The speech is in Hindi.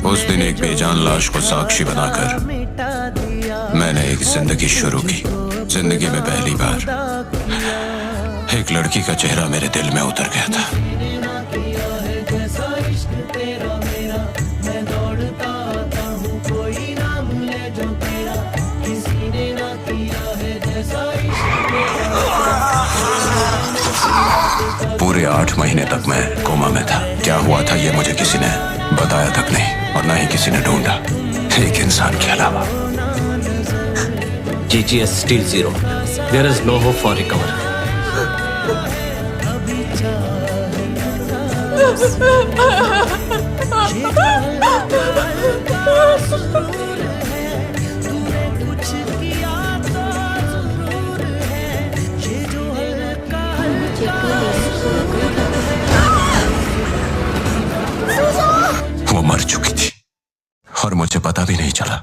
उस दिन एक बेजान लाश को साक्षी बनाकर मैंने एक जिंदगी शुरू की। जिंदगी में पहली बार एक लड़की का चेहरा मेरे दिल में उतर गया था। पूरे 8 महीने तक मैं कोमा में था। क्या हुआ था ये मुझे किसी ने बताया तक नहीं, और ना ही किसी ने ढूंढा, एक इंसान के अलावा। GGS still 0. There is no hope for recovery. वो मर चुकी थी और मुझे पता भी नहीं चला।